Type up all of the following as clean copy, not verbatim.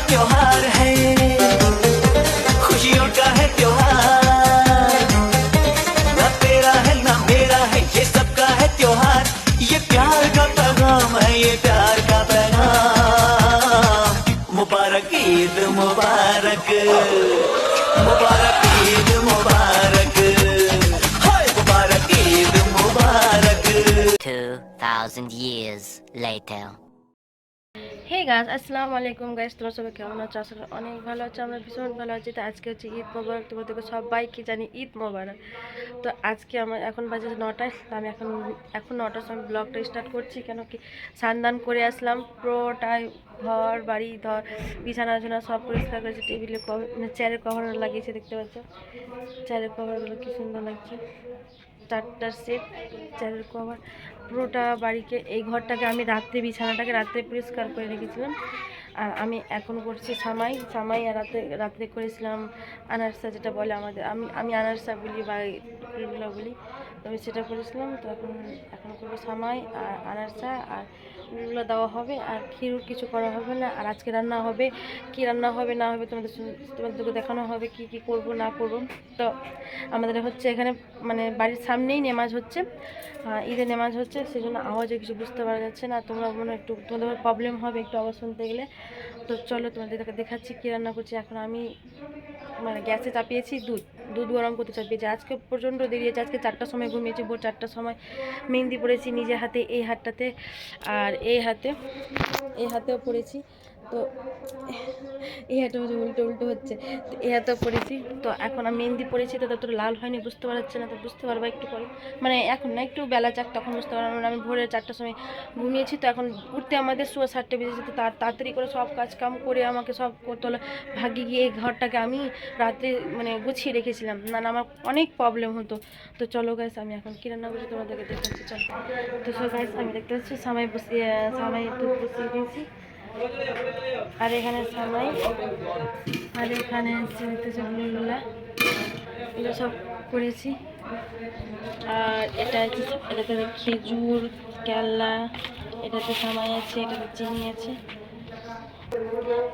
त्योहार है, खुशियों का है त्योहार, ना तेरा है ना मेरा है, ये सबका है त्योहार। ये प्यार का पैगाम है, ये प्यार का पैगाम। मुबारक ईद मुबारक, मुबारक ईद मुबारक, हाय मुबारक ईद मुबारक। 2000 years later. হে গাইস, আসসালামু আলাইকুম গাইস। তোমরা সবাই কেমন আছো? আসলে অনেক ভালো আছো, আমরা ভীষণ ভালো আছি। তো আজকে হচ্ছে ঈদ মোবারক, তোমাদেরকে সবাইকে জানি ঈদ মোবারক। তো আজকে আমার এখন বাজে 9টায়, তো আমি এখন 9টার সময় ব্লগটা স্টার্ট করছি। কেন কি স্নান করে আসলাম, পুরোটাই ঘর বাড়ি বিছানা সব পরিষ্কার করেছি। টেবিলে কভার চেয়ারের কভার লাগিয়েছে, দেখতে পাচ্ছ চেয়ারের কভারগুলো কি সুন্দর লাগছে। 4টা সেট চেয়ারের কভার, পুরোটা বাড়িকে এই ঘরটাকে আমি বিছানাটাকে রাত্রে পরিষ্কার করে রেখেছিলাম। আর আমি এখন করছি সামাই আর রাত্রে করেছিলাম আনারসা, যেটা বলে আমাদের, আমি আনারসা বলি বা এগুলো বলি। তো আমি সেটা করেছিলাম। তো এখন করবো সামাই আর আনারসা, আর ওগুলো দেওয়া হবে, আর ক্ষীর কিছু করা হবে না। আর আজকে রান্না হবে, কি রান্না হবে না হবে তোমাদেরকে দেখানো হবে, কি কি করব না করব। তো আমাদের হচ্ছে এখানে মানে বাড়ির সামনেই নেমাজ হচ্ছে, ঈদের নেমাজ হচ্ছে, সেই জন্য আওয়াজে কিছু বুঝতে পারা যাচ্ছে না। তোমরা মনে একটু তোমাদের প্রবলেম হবে একটু আওয়াজ শুনতে গেলে। তো চলো তোমাদেরকে দেখাচ্ছি কী রান্না করছি। এখন আমি মানে গ্যাসে চাপিয়েছি দুধ গরম করতে চাপিয়েছি। আজকে প্রচণ্ড দেরি আছে, আজকে 4টার সময় ঘুমিয়েছি, ভোর 4টার সময় মেহেন্দি পড়েছি নিজের হাতে, এই হাতটাতে আর এই হাতেও পড়েছি। তো এই হাতে উল্টো হচ্ছে, তো এই হাতেও পড়েছি। তো এখন আমি মেহেন্দি পড়েছি, তো ততটা লাল হয়নি, বুঝতে পারছে না। তো বুঝতে পারবো একটু পরে, মানে এখন না, একটু বেলা চাক তখন বুঝতে পারবো। আমি ভোরের 4টার সময় ঘুমিয়েছি, তো এখন উঠতে আমাদের 7:30 বেজেছে। তো তাড়াতাড়ি করে সব কাজ কাম করে আমাকে সব করতে হলো। ভাগ্যে গিয়ে এই ঘরটাকে আমি রাত্রে মানে গুছিয়ে রেখেছিলাম, না আমার অনেক প্রবলেম হতো। তো চলো গাইস, আমি এখন কী রান্না করছি তোমাদেরকে দেখাচ্ছি। চলো, তো গাইস আমি দেখতে পাচ্ছি সামাই দুধ বসিয়ে দিয়েছি, আর এখানে সামাই, আর এখানে গুলো সব করেছি। আর এটাতে খেজুর, কেল্লা, এটাতে সামাই আছে, এটাতে চিনি আছে।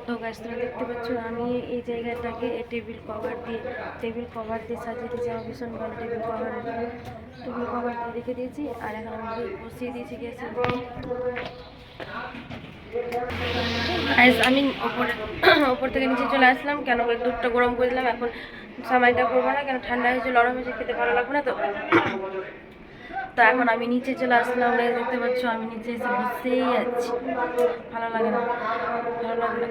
তো গাছ তোমরা দেখতে পাচ্ছ আমি এই জায়গাটাকে টেবিল কভার দিয়ে সাজিয়ে দিয়েছি। আমার ভীষণ ভালো টেবিল কভার দিয়ে রেখে দিয়েছি। আর এখন আমি বসিয়ে দিয়েছি গ্যাসে। আমি ওপর থেকে নিচে চলে আসলাম, কেন করে দুধটা গরম করে দিলাম। এখন সামাইটা করবো না, কেন ঠান্ডা হয়েছে, নরম হয়েছে, খেতে ভালো লাগবে না। তো এখন আমি নিচে চলে আসলাম, দেখতে পাচ্ছ আমি নিচে এসে বসেই আছি। ভালো লাগে না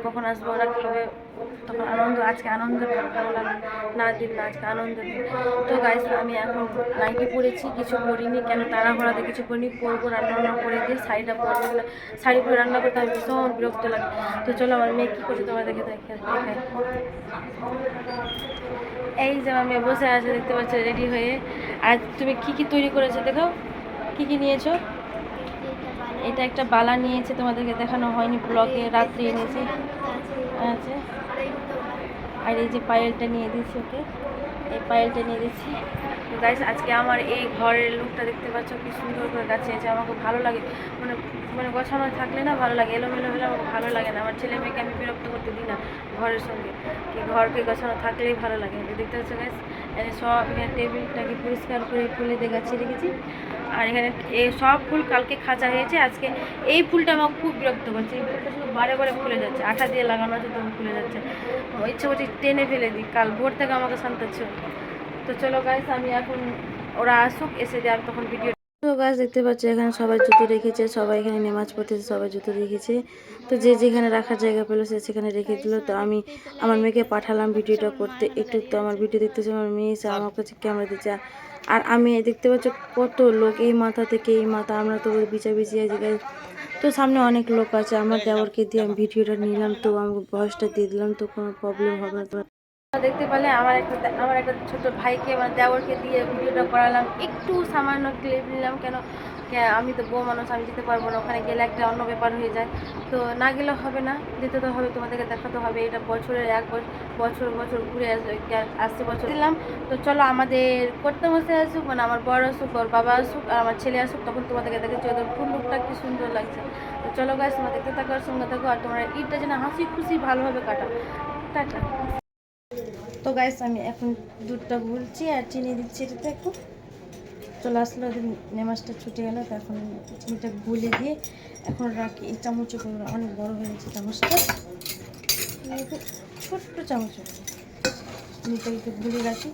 কখন আসবো, ওরা খাবে, তখন আজকে আনন্দ, ভালো লাগে না দিন না, আজকে আনন্দ দিন। তো গাইস আমি এখন নাইটি পরেছি, কিছু করিনি, কেন তাড়াহুড়াতে কিছু করিনি, পরবো রান্না করে দিয়ে শাড়িটা পরবো। শাড়ি পরে রান্না করতে আমি ভীষণ বিরক্ত লাগে। তো চলো আমার মেয়ে কী করছে তোমার দেখে এই যে আমার মেয়ে বসে আছে, দেখতে পাচ্ছ রেডি হয়ে। আর তুমি কি তৈরি করেছো দেখাও, কি নিয়েছো? এটা একটা বালা নিয়েছে, তোমাদেরকে দেখানো হয়নি ব্লগে, রাত্রে এনেছি আছে। আর এই যে পায়েলটা নিয়ে দিচ্ছি ওকে, এই পায়েলটা নিয়ে দিচ্ছি। তো গাইস আজকে আমার এই ঘরের লুকটা দেখতে পাচ্ছ কি সুন্দর করে গাছিয়েছে, আমাকে ভালো লাগে। মানে গোছানো থাকলে না ভালো লাগে, এলোমেলো হলে আমাকে ভালো লাগে না। আমার ছেলে মেয়েকে আমি বিরক্ত করতে দিই না ঘরের সঙ্গে, কি ঘরকে গোছানো থাকলেই ভালো লাগে। দেখতে পাচ্ছ গাইস সব এখানে টেবিলটাকে পরিষ্কার করে ফুলে দিয়ে গাছিয়ে রেখেছি। আর এখানে এই সব ফুল কালকে খাঁচা হয়েছে, আজকে এই ফুলটা আমাকে খুব বিরক্ত করছে। এই ফুলটা শুধু বারে ফুলে যাচ্ছে, আঠা দিয়ে লাগানো আছে তবু ফুলে যাচ্ছে। ইচ্ছে করছে টেনে ফেলে দিই, কাল ভোর থেকে আমাকে শান্তাচ্ছে। তো চলো গাইস আমি এখন ওরা আসুক, এসে দিয়ে আর তখন ভিডিও। তো গাছ দেখতে পাচ্ছি এখানে সবাই জুতো রেখেছে, সবাই এখানে নামাজ পড়তেছে, সবাই জুতো রেখেছে। তো যে যেখানে রাখার জায়গা পেলো সে সেখানে রেখে দিল। তো আমি আমার মেয়েকে পাঠালাম ভিডিওটা করতে একটু। তো আমার ভিডিও দেখতেছে, আমার মেয়ে এসে আমার কাছে ক্যামেরা দিচ্ছে। আর আমি দেখতে পাচ্ছি কত লোক, এই মাথা থেকে এই মাথা, আমরা তো বিছাবিছি আছি গাইস। তো সামনে অনেক লোক আছে, আমার দেওরকে দিয়ে আমি ভিডিওটা নিলাম, তো আমি ভয়েসটা দিয়ে দিলাম, তো কোনো প্রবলেম হবে না। দেখতে পেলে আমার একটা ছোট ভাইকে, আমার দেওরকে দিয়ে ভিডিওটা করালাম, একটু সামান্য ক্লিপ নিলাম। কেন আমি তো বউ মানুষ, আমি যেতে পারবো না, ওখানে গেলে একটা অন্য ব্যাপার হয়ে যায়। তো না গেলে হবে না, যেতে তো হবে, তোমাদেরকে দেখাতে হবে। এটা বছরের বছর ঘুরে আসছে বছর দিলাম। তো চলো আমাদের করতে বসে আসুক, মানে আমার বড় আসুক, ওর বাবা আসুক, আর আমার ছেলে আসুক, তখন তোমাদেরকে দেখেছি ওদের ফুল লুকটা কি সুন্দর লাগছে। তো চলো গাইস, তোমরা দেখতে থাকো আর সঙ্গে থাকো, আর তোমরা ঈদটা যেন হাসি খুশি ভালোভাবে কাটাও। টাটা। তো গাইস আমি এখন দুধটা গুলছি আর চিনি দিচ্ছি এটাতে একটু। চলে আসলো, ওদের নেমাজটা ছুটে গেলো, তো এখন চিনিটা গুলে দিয়ে এখন রাখি। এই চামচে করে অনেক বড় হয়ে গেছে চামচটা, ছোট্ট চামচে চিনিটা একটু গুলে রাখি,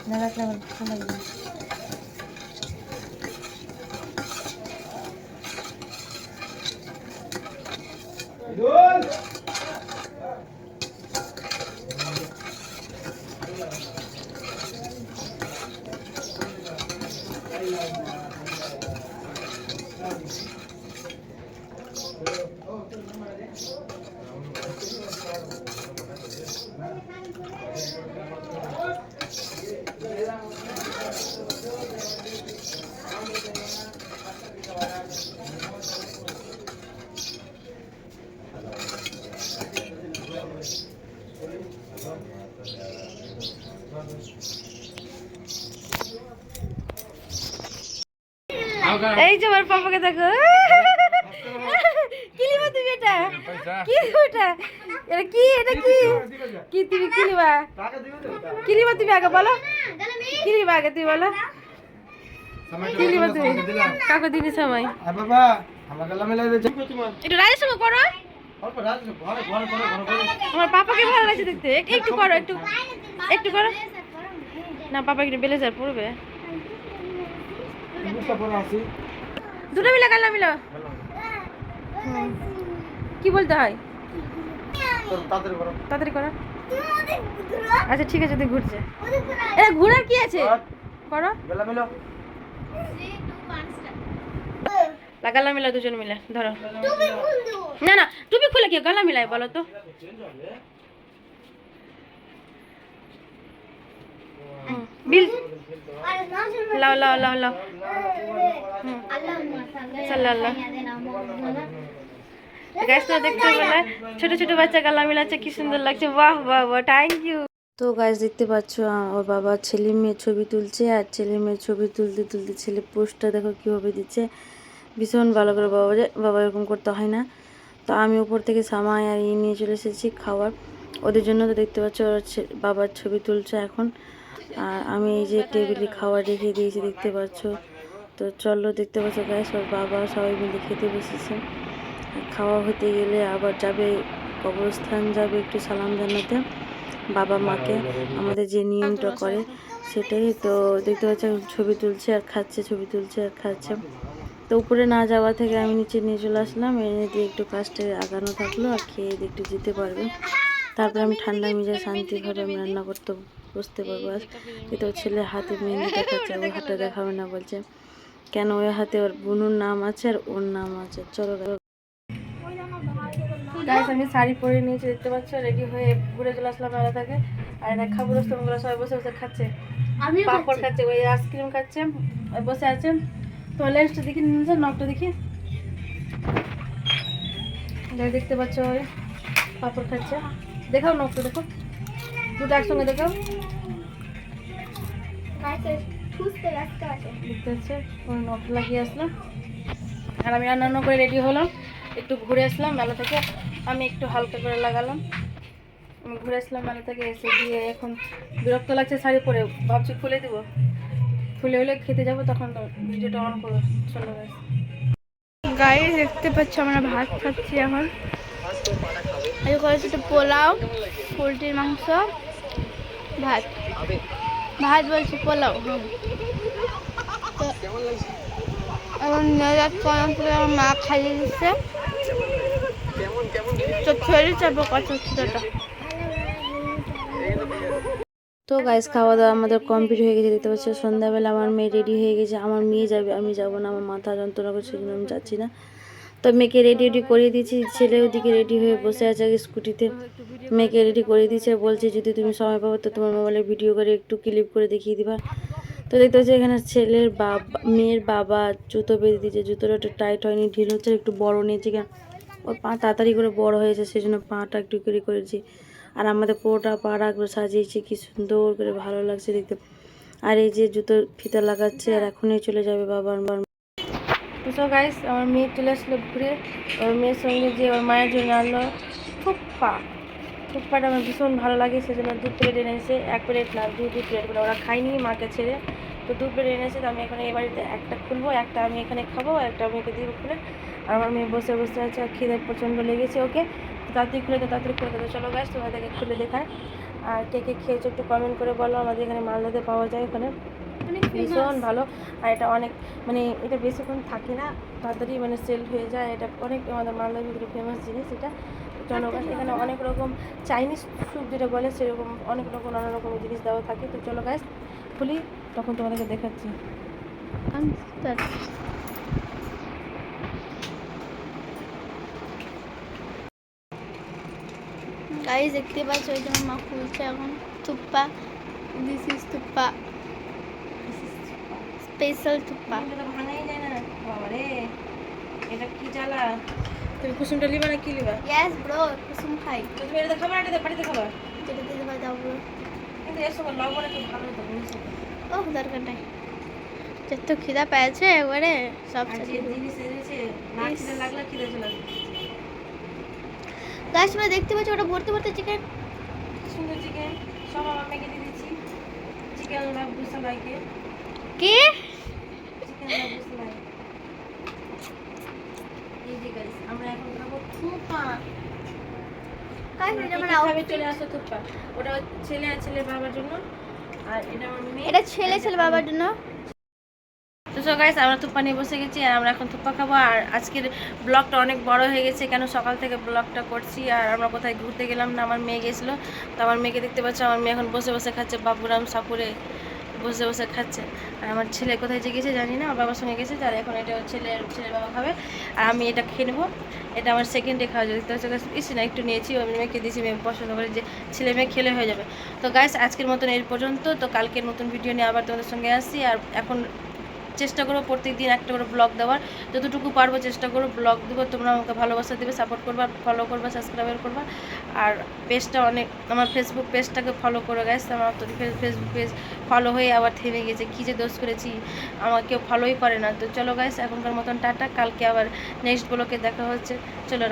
না রাখলে আমার ভালো লাগবে না। এই যে আমার পাপাকে দেখো, কি লিবা তুমি? এটা কি এটা? এটা কি? এটা কি কি তুমি কি লিবা? কি লিবা তুমি আগে বলো, কি লিবা আগে তুমি বলো, কি লিবা তুমি? কাকু দিনি সময় বাবা আমার গলা মেলা দে একটু রাইস সঙ্গে করো। আমার পাপাকে ভালো লাগছে দেখতে, একটু করো, একটু একটু করো না। পাপা একটু ব্লেজার পরবে, দুটো মিলে গাল্লা মিলো। কি বলতে হয়? তাড়াতাড়ি করো। আচ্ছা ঠিক আছে, তুই ঘুরছে। এটা ঘুরার কি আছে? করো গালা মিলা, দুজন মিলে ধরো। না না, টুপি খুলে কি গালা মিলাই বলো তো? বিল লাও লাও লাও লাও। সাল্লাল্লাহ। গাইস তো দেখতে পেলে ছোট ছোট বাচ্চা গালা মিলাচ্ছে, কি সুন্দর লাগছে। বাহ বাহ বাহ, থ্যাংক ইউ। তো গাইস দেখতে পাচ্ছ ওর বাবা ছেলে মেয়ে ছবি তুলছে, আর ছেলে মেয়ে ছবি তুলতে তুলতে ছেলে পোস্টটা দেখো কীভাবে দিচ্ছে, ভীষণ ভালো করে। বাবা এরকম করতে হয় না। তো আমি উপর থেকে সামাই আর নিয়ে চলে এসেছি খাবার ওদের জন্য। তো দেখতে পাচ্ছ ওর বাবার ছবি তুলছে এখন, আর আমি এই যে টেবিলে খাবার রেখে দিয়েছি দেখতে পাচ্ছ। তো চলো দেখতে পাচ্ছ গাইস, ওর বাবা সবাই মিলে খেতে বসেছে। খাওয়া হতে গেলে আবার যাবে কবরস্থান, যাবে একটু সালাম জানাতে বাবা মাকে, আমাদের যে নিয়মটা করে সেটাই। তো দেখতে পাচ্ছি ছবি তুলছে আর খাচ্ছে, ছবি তুলছে আর খাচ্ছে। তো উপরে না যাওয়া থেকে আমি নিচে নিয়ে চলে আসলাম, এনে দিয়ে একটু কাজটা আগানো থাকলো, আর খেয়ে একটু যেতে পারবে। তারপরে আমি ঠান্ডা মিজাজ শান্তিভাবে আমি রান্না করতে বসতে পারবো। আর কিন্তু ছেলে হাতে মেহেন্দি দেখাচ্ছে, ওই হাতে দেখাবে না বলছে, কেন ওই হাতে ওর বোনুর নাম আছে আর ওর নাম আছে। চলো গাইস আমি শাড়ি পরে নিয়েছি দেখতে পাচ্ছ, রেডি হয়ে ঘুরে চলে আসলাম মেলা থেকে। আর এটা খাবরস্তমগুলো সবাই বসে বসে খাচ্ছে, পাপড় খাচ্ছে, ওই আইসক্রিম খাচ্ছে, বসে আছে। তো লেন্সটা দেখি নিয়েছে, নখটা দেখি, দেখতে পাচ্ছ ওই পাপড় খাচ্ছে। দেখাও নখটা, দেখো দুটো একসঙ্গে দেখাও। দেখতে পাচ্ছে ওই নখ লাগিয়ে আসলাম। আর আমি রান্না করে রেডি হলাম, একটু ঘুরে আসলাম মেলা থেকে। আমি একটু হালকা করে লাগালাম, আমি ঘুরে আসলাম মেলা থেকে এসে দিয়ে এখন বিরক্ত লাগছে শাড়ি পরে, ভাবছি খুলে দেবো, খুলে হলে খেতে যাবো, তখন ভিডিওটা অন করবো। চলো গাইস দেখতে পাচ্ছ আমরা ভাত খাচ্ছি এখন। এই করেছি তো পোলাও, পোলট্রির মাংস, ভাত ভাত বলছি পোলাও। তো এখন নিয়ে যাচ্ছে আমার মা খাইয়ে দিচ্ছে, তো ছেড়ে যাবো কত ছোটটা। তো গাইস খাওয়া দাওয়া আমাদের কমপ্লিট হয়ে গেছে দেখতে পাচ্ছ। সন্ধ্যাবেলা আমার মেয়ে রেডি হয়ে গেছে, আমার মেয়ে যাবে, আমি যাবো না, আমার মাথা যন্ত্রণা করছে, সেজন্য আমি যাচ্ছি না। তো মেয়েকে রেডি করে দিয়েছি, ছেলে ওদিকে রেডি হয়ে বসে আছে আগে স্কুটিতে, মেয়েকে রেডি করে দিয়েছে, বলছে যদি তুমি সময় পাবো তো তোমার মোবাইলে ভিডিও করে একটু ক্লিপ করে দেখিয়ে দিবা। তো দেখতে পাচ্ছি এখানে ছেলের মেয়ের বাবা জুতো বেঁধে দিয়েছে, জুতোটা একটু টাইট হয়নি, ঢিল হচ্ছে, একটু বড় নিয়েছে, কেন ওর পা তাড়াতাড়ি করে বড় হয়েছে, সেই জন্য পাটা একটু করে করেছি। আর আমাদের পুরোটা পা রাখবে সাজিয়েছি, কি সুন্দর করে, ভালো লাগছে দেখতে। আর এই যে জুতোর ফিতা লাগাচ্ছে, আর এখনই চলে যাবে বাবার। তো সো গাইস আমার মেয়ে চলে আসলো ঘুরে, ওর মেয়ের সঙ্গে যে ওর মায়ের জন্য আনলো থুপ্পা। থুপ্পাটা আমার ভীষণ ভালো লাগে, সেজন্য 2 প্লেট এনেছে, 1 প্লেট না 2 প্লেট করে, ওরা খায়নি মাকে ছেড়ে, তো 2 প্লেট এনেছে। তো আমি এখন এই বাড়িতে একটা খুলবো, একটা আমি এখানে খাবো, আর একটা মেয়েকে দিব খুলে। আর আমার মেয়ে বসে বসে আছে, আর খিদে প্রচণ্ড লেগেছে ওকে, তো তাড়াতাড়ি খুলে তো তাড়াতাড়ি খুলে দেবো। চলো গাইস তোমাদেরকে খুলে দেখায়। আর কে কে খেয়েছো একটু কমেন্ট করে বলো, আমাদের এখানে মালদাতে পাওয়া যায়, ওখানে ভীষণ ভালো। আর এটা অনেক মানে এটা বেশিক্ষণ থাকে না, তাড়াতাড়ি মানে সেল হয়ে যায়, এটা অনেক আমাদের মালদার ভিতরে ফেমাস জিনিস এটা। চলো গাছ এখানে অনেক রকম চাইনিজ স্যুপ যেটা বলে সেরকম অনেক রকম নানা রকমের জিনিস দেওয়া থাকে। তো চলো গাছ খুলি, তখন তোমাদেরকে দেখাচ্ছি। গাইস দেখতে পাচ্ছ ওই জন্য মা খুলছে এখন thukpa. This is thukpa, special thukpa. এটা তো ভাঙাই যায় না বাবা রে, এটা কি জ্বালা। তুমি কুসুমটা লিবা না কি লিবা? ইয়েস ব্রো, কুসুম খাই। তো তুমি এটা খাবার, এটা বাড়িতে খাবার, যেটা দিতে পারে দাও ব্রো। কিন্তু এর সঙ্গে লবণ একটু ভালো হতো বুঝছো? ও দরকার নাই, যত খিদা পেয়েছে একবারে সব আর যে জিনিস এনেছে না খিদে লাগলে খিদে চলে আসবে। গাইস তোমরা দেখতে পাচ্ছ ওটা ভর্তি ভর্তি চিকেন। সুন্দর চিকেন, সব আমার মেয়েকে দিয়ে দিচ্ছি। চিকেন লাভ সবাইকে, কি চিকেন লাভ সবাই। এই যে গাইস আমরা এখন খাবো থুপা। গাইস এটা মানে খাবে চলে আসো থুপা। ওটা ছেলে আর ছেলে বাবার জন্য, আর এটা আমার মেয়ে। এটা ছেলে ছেলে বাবার জন্য। তো সো গাইস আমরা থুপ্পা নিয়ে বসে গেছি, আর আমরা এখন থুপ্পা খাবো। আর আজকের ব্লগটা অনেক বড় হয়ে গেছে, কেন সকাল থেকে ব্লগটা করছি আর আমরা কোথায় ঘুরতে গেলাম না, আমার মেয়ে গেছিলো। তো আমার মেয়েকে দেখতে পাচ্ছ, আমার মেয়ে এখন বসে বসে খাচ্ছে, বাবুরাম সাপুরে বসে বসে খাচ্ছে। আর আমার ছেলে কোথায় যে গেছে জানি না, আমার বাবার সঙ্গে গেছে, আর এখন এটা ছেলের বাবা খাবে, আর আমি এটা খেয়ে নেবো। এটা আমার সেকেন্ডে খাওয়া যায়, দেখতে পাচ্ছ ইস না একটু নিয়েছি, আমি মেয়েকে দিয়েছি, মেয়ে পছন্দ করে যে ছেলে মেয়ে খেলে হয়ে যাবে। তো গাইস আজকের মতন এই পর্যন্ত, তো কালকের নতুন ভিডিও নিয়ে আবার তোমাদের সঙ্গে আসছি। আর এখন চেষ্টা করবো প্রত্যেকদিন একটা করে ব্লগ দেওয়ার, যতটুকু পারবো চেষ্টা করবো ব্লগ দেবো। তোমরা আমাকে ভালোবাসা দেবে, সাপোর্ট করবা, ফলো করবা, সাবস্ক্রাইব করবা। আর পেজটা অনেক, আমার ফেসবুক পেজটাকে ফলো করে গেছে, আমার তো ফেসবুক পেজ ফলো হয়ে আবার থেমে গেছে, কী যে দোষ করেছি, আমার কেউ ফলোই করে না। তো চলো গাইস এখনকার মতন টাটা, কালকে আবার নেক্সট ব্লগে দেখা হচ্ছে, চলো।